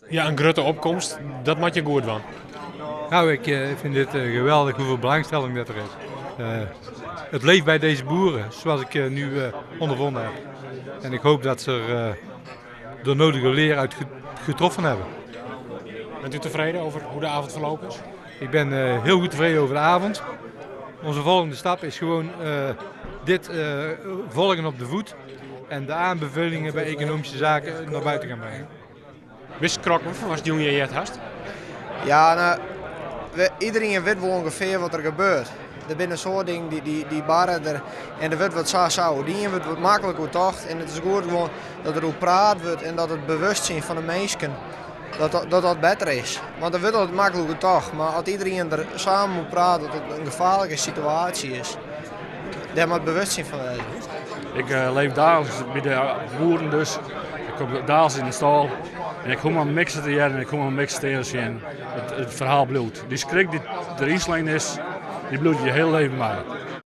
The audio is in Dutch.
Ja, een grote opkomst, dat maakt je goed van. Nou, ik vind het geweldig hoeveel belangstelling dat er is. Het leeft bij deze boeren, zoals ik nu ondervonden heb. En ik hoop dat ze er de nodige leer uit getroffen hebben. Bent u tevreden over hoe de avond verlopen is? Ik ben heel goed tevreden over de avond. Onze volgende stap is gewoon dit volgen op de voet. En de aanbevelingen bij economische zaken naar buiten gaan brengen. Wist Krokken, was doen je het hast? Ja, nou, iedereen weet wel ongeveer wat er gebeurt. Er zijn zo'n dingen die barren er en er wordt wat zo. Die een wordt wat makkelijk doordacht en het is goed gewoon dat er ook praat wordt en dat het bewustzijn van de mensen dat beter is. Want er wordt altijd makkelijk doordacht, maar als iedereen er samen moet praten dat het een gevaarlijke situatie is, daar moet het bewustzijn van wezen. Ik leef dagelijks bij de boeren dus. Ik kom dagelijks in de stal. En ik kom maar mixen te jaren en ik kom maar mixen te zien. Het verhaal bloedt. Die schrik die erin slaan is, die bloedt je heel leven maar.